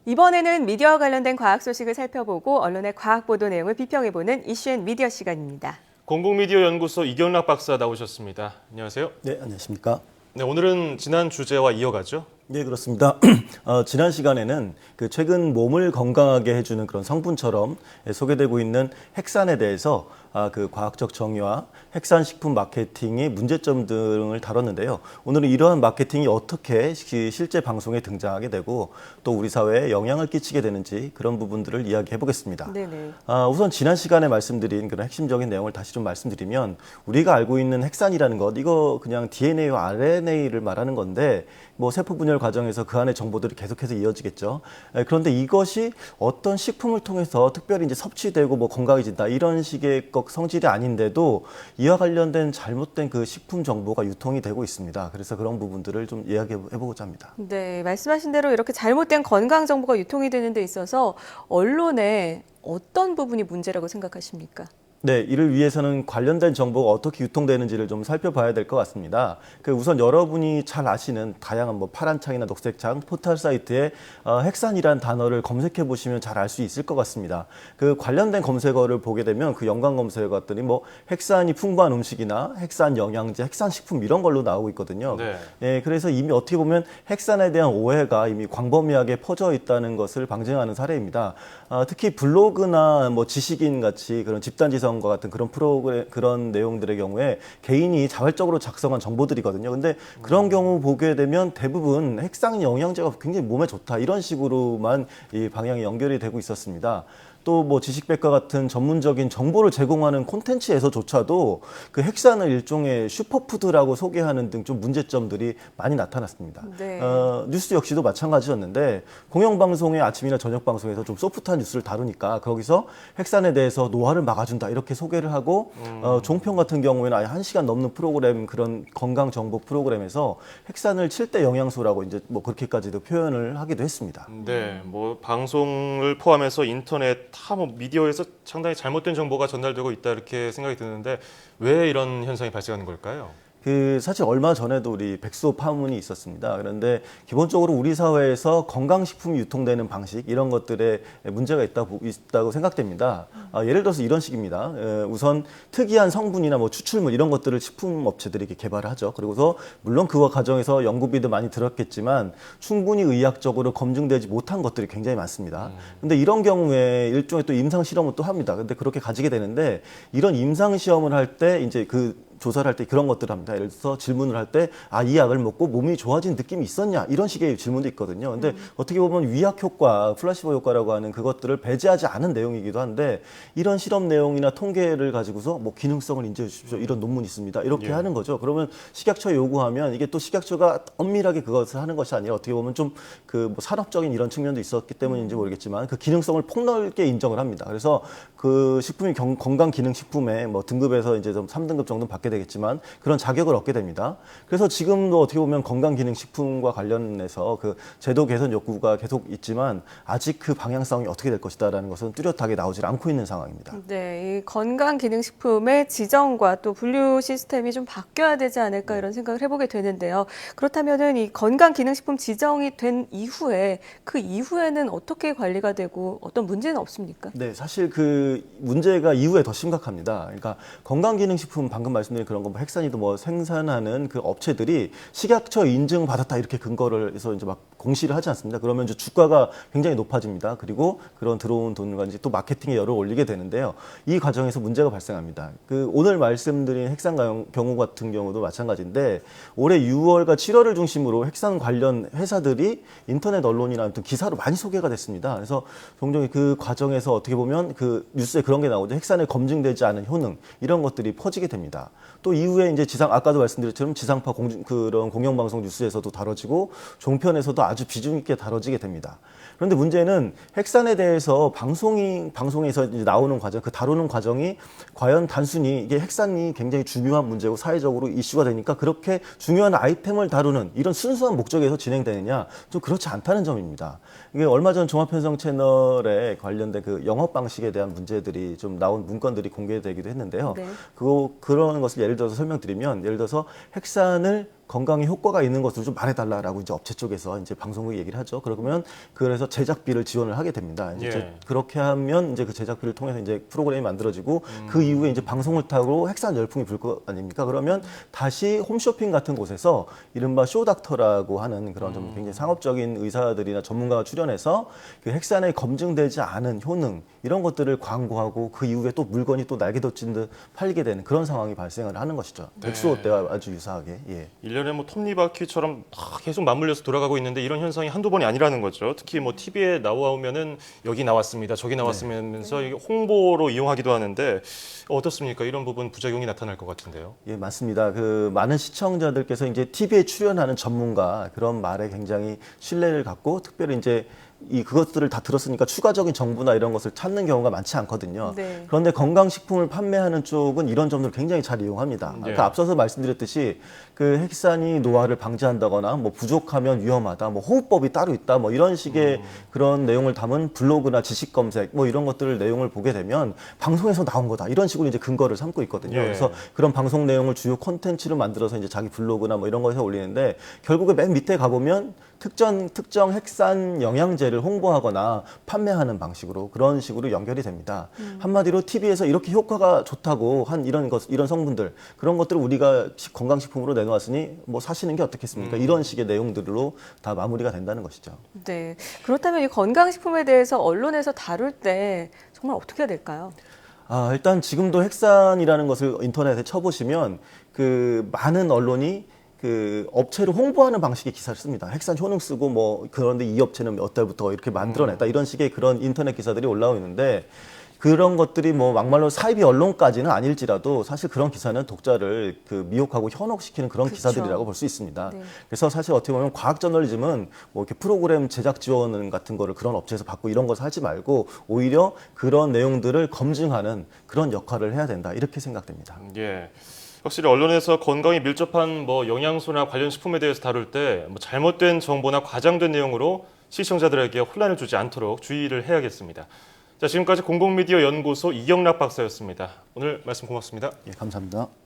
이번에는 미디어와 관련된 과학 소식을 살펴보고 언론의 과학 보도 내용을 비평해보는 이슈앤미디어 시간입니다. 공공미디어 연구소 이경락 박사 나오셨습니다. 안녕하세요. 네, 안녕하십니까. 네, 오늘은 지난 주제와 이어가죠. 네, 그렇습니다. 지난 시간에는 최근 몸을 건강하게 해주는 그런 성분처럼 소개되고 있는 핵산에 대해서 그 과학적 정의와 핵산 식품 마케팅의 문제점 등을 다뤘는데요. 오늘은 이러한 마케팅이 어떻게 실제 방송에 등장하게 되고 또 우리 사회에 영향을 끼치게 되는지 그런 부분들을 이야기해 보겠습니다. 네네. 우선 지난 시간에 말씀드린 그런 핵심적인 내용을 다시 좀 말씀드리면 우리가 알고 있는 핵산이라는 것, 이거 그냥 DNA와 RNA를 말하는 건데 뭐 세포 분열 과정에서 그 안에 정보들이 계속해서 이어지겠죠. 그런데 이것이 어떤 식품을 통해서 특별히 이제 섭취되고 뭐 건강해진다 이런 식의 성질이 아닌데도 이와 관련된 잘못된 그 식품 정보가 유통이 되고 있습니다. 그래서 그런 부분들을 좀 이야기해 보고자 합니다. 네, 말씀하신 대로 이렇게 잘못된 건강 정보가 유통이 되는 데 있어서 언론의 어떤 부분이 문제라고 생각하십니까? 네, 이를 위해서는 관련된 정보가 어떻게 유통되는지를 좀 살펴봐야 될 것 같습니다. 우선 여러분이 잘 아시는 다양한 뭐 파란 창이나 녹색 창, 포털 사이트에 핵산이라는 단어를 검색해 보시면 잘 알 수 있을 것 같습니다. 그 관련된 검색어를 보게 되면 그 연관 검색어들이 뭐 핵산이 풍부한 음식이나 핵산 영양제, 핵산 식품 이런 걸로 나오고 있거든요. 네. 네, 그래서 이미 어떻게 보면 핵산에 대한 오해가 이미 광범위하게 퍼져 있다는 것을 방증하는 사례입니다. 특히 블로그나 뭐 지식인 같이 그런 집단지성 과 같은 그런 프로그램 그런 내용들의 경우에 개인이 자발적으로 작성한 정보들이거든요. 근데 그런 경우 보게 되면 대부분 핵산 영양제가 굉장히 몸에 좋다 이런 식으로만 이 방향이 연결이 되고 있었습니다. 또 뭐 지식백과 같은 전문적인 정보를 제공하는 콘텐츠에서조차도 그 핵산을 일종의 슈퍼푸드라고 소개하는 등 좀 문제점들이 많이 나타났습니다. 네. 뉴스 역시도 마찬가지였는데 공영방송의 아침이나 저녁 방송에서 좀 소프트한 뉴스를 다루니까 거기서 핵산에 대해서 노화를 막아준다 이렇게 소개를 하고 종편 같은 경우에는 아예 1시간 넘는 프로그램 그런 건강 정보 프로그램에서 핵산을 7대 영양소라고 이제 뭐 그렇게까지도 표현을 하기도 했습니다. 네, 뭐 방송을 포함해서 인터넷 다 뭐 미디어에서 상당히 잘못된 정보가 전달되고 있다 이렇게 생각이 드는데 왜 이런 현상이 발생하는 걸까요? 사실 얼마 전에도 우리 백수호 파문이 있었습니다. 그런데 기본적으로 우리 사회에서 건강식품이 유통되는 방식 이런 것들에 문제가 있다고 생각됩니다. 예를 들어서 이런 식입니다. 우선 특이한 성분이나 뭐 추출물 이런 것들을 식품업체들이 이렇게 개발을 하죠. 그리고서 물론 그와 과정에서 연구비도 많이 들었겠지만 충분히 의학적으로 검증되지 못한 것들이 굉장히 많습니다. 근데 이런 경우에 일종의 또 임상 실험을 또 합니다. 근데 그렇게 가지게 되는데 이런 임상 시험을 할 때 이제 조사를 할 때 그런 것들을 합니다. 예를 들어서 질문을 할 때, 이 약을 먹고 몸이 좋아진 느낌이 있었냐? 이런 식의 질문도 있거든요. 근데 어떻게 보면 위약 효과, 플라시보 효과라고 하는 그것들을 배제하지 않은 내용이기도 한데, 이런 실험 내용이나 통계를 가지고서 뭐 기능성을 인정해 주십시오. 이런 논문이 있습니다. 이렇게 하는 거죠. 그러면 식약처에 요구하면 이게 또 식약처가 엄밀하게 그것을 하는 것이 아니라 어떻게 보면 좀 뭐 산업적인 이런 측면도 있었기 때문인지 모르겠지만 그 기능성을 폭넓게 인정을 합니다. 그래서 그 식품이 건강기능식품의 뭐 등급에서 이제 좀 3등급 정도 받게 되겠지만 그런 자격을 얻게 됩니다. 그래서 지금도 어떻게 보면 건강기능식품과 관련해서 그 제도 개선 욕구가 계속 있지만 아직 그 방향성이 어떻게 될 것이다라는 것은 뚜렷하게 나오질 않고 있는 상황입니다. 네, 이 건강기능식품의 지정과 또 분류 시스템이 좀 바뀌어야 되지 않을까 이런 생각을 해보게 되는데요. 그렇다면은 이 건강기능식품 지정이 된 이후에 그 이후에는 어떻게 관리가 되고 어떤 문제는 없습니까? 네, 사실 그 문제가 이후에 더 심각합니다. 그러니까 건강기능식품 방금 말씀드린 그런 거 뭐 핵산이도 뭐 생산하는 그 업체들이 식약처 인증 받았다 이렇게 근거를 해서 이제 막 공시를 하지 않습니다. 그러면 이제 주가가 굉장히 높아집니다. 그리고 그런 들어온 돈과 이제 또 마케팅에 열을 올리게 되는데요. 이 과정에서 문제가 발생합니다. 오늘 말씀드린 핵산 경우 같은 경우도 마찬가지인데 올해 6월과 7월을 중심으로 핵산 관련 회사들이 인터넷 언론이나 아무튼 기사로 많이 소개가 됐습니다. 그래서 종종 그 과정에서 어떻게 보면 그 뉴스에 그런 게 나오죠. 핵산에 검증되지 않은 효능 이런 것들이 퍼지게 됩니다. 또 이후에 이제 아까도 말씀드렸처럼 지상파 그런 공영방송 뉴스에서도 다뤄지고 종편에서도 아주 비중 있게 다뤄지게 됩니다. 그런데 문제는 핵산에 대해서 방송에서 이제 나오는 과정, 그 다루는 과정이 과연 단순히 이게 핵산이 굉장히 중요한 문제고 사회적으로 이슈가 되니까 그렇게 중요한 아이템을 다루는 이런 순수한 목적에서 진행되느냐 좀 그렇지 않다는 점입니다. 이게 얼마 전 종합편성 채널에 관련된 그 영업 방식에 대한 문제들이 좀 나온 문건들이 공개되기도 했는데요. 네. 그런 것을 예를 들어서 설명드리면 예를 들어서 핵산을 건강에 효과가 있는 것을 좀 말해달라라고 이제 업체 쪽에서 이제 방송국 얘기를 하죠. 그러면 그래서 제작비를 지원을 하게 됩니다. 이제 예. 그렇게 하면 이제 그 제작비를 통해서 이제 프로그램이 만들어지고 그 이후에 이제 방송을 타고 핵산 열풍이 불 거 아닙니까? 그러면 다시 홈쇼핑 같은 곳에서 이른바 쇼닥터라고 하는 그런 좀 굉장히 상업적인 의사들이나 전문가가 출연해서 그 핵산에 검증되지 않은 효능 이런 것들을 광고하고 그 이후에 또 물건이 또 날개 돋친 듯 팔리게 되는 그런 상황이 발생을 하는 것이죠. 네. 백수호 때와 아주 유사하게. 예. 일련의 뭐 톱니바퀴처럼 막 계속 맞물려서 돌아가고 있는데 이런 현상이 한두 번이 아니라는 거죠. 특히 뭐 TV에 나오면은 여기 나왔습니다, 저기 나왔으면서 이게 홍보로 이용하기도 하는데 어떻습니까? 이런 부분 부작용이 나타날 것 같은데요. 예, 맞습니다. 그 많은 시청자들께서 이제 TV에 출연하는 전문가 그런 말에 굉장히 신뢰를 갖고 특별히 이제 그것들을 다 들었으니까 추가적인 정보나 이런 것을 찾는 경우가 많지 않거든요. 네. 그런데 건강식품을 판매하는 쪽은 이런 점들을 굉장히 잘 이용합니다. 예. 아까 앞서서 말씀드렸듯이 그 핵산이 노화를 방지한다거나 뭐 부족하면 위험하다, 뭐 호흡법이 따로 있다, 뭐 이런 식의 그런 내용을 담은 블로그나 지식 검색 뭐 이런 것들을 내용을 보게 되면 방송에서 나온 거다 이런 식으로 이제 근거를 삼고 있거든요. 예. 그래서 그런 방송 내용을 주요 콘텐츠로 만들어서 이제 자기 블로그나 뭐 이런 거에서 올리는데 결국에 맨 밑에 가보면 특정 핵산 영양제를 홍보하거나 판매하는 방식으로 그런 식으로 연결이 됩니다. 한마디로 TV에서 이렇게 효과가 좋다고 한 이런 성분들 그런 것들을 우리가 건강식품으로 내놓았으니 뭐 사시는 게 어떻겠습니까? 이런 식의 내용들로 다 마무리가 된다는 것이죠. 네. 그렇다면 이 건강식품에 대해서 언론에서 다룰 때 정말 어떻게 해야 될까요? 일단 지금도 핵산이라는 것을 인터넷에 쳐보시면 그 많은 언론이 그 업체를 홍보하는 방식의 기사를 씁니다. 핵산 효능 쓰고 뭐 그런데 이 업체는 몇 달부터 이렇게 만들어냈다 이런 식의 그런 인터넷 기사들이 올라오고 있는데 그런 것들이 뭐 막말로 사이비 언론까지는 아닐지라도 사실 그런 기사는 독자를 그 미혹하고 현혹시키는 그런 그렇죠. 기사들이라고 볼 수 있습니다. 네. 그래서 사실 어떻게 보면 과학 저널리즘은 뭐 이렇게 프로그램 제작 지원 같은 거를 그런 업체에서 받고 이런 것을 하지 말고 오히려 그런 내용들을 검증하는 그런 역할을 해야 된다 이렇게 생각됩니다. 예. 확실히 언론에서 건강에 밀접한 뭐 영양소나 관련 식품에 대해서 다룰 때 뭐 잘못된 정보나 과장된 내용으로 시청자들에게 혼란을 주지 않도록 주의를 해야겠습니다. 자, 지금까지 공공미디어 연구소 이경락 박사였습니다. 오늘 말씀 고맙습니다. 예, 감사합니다.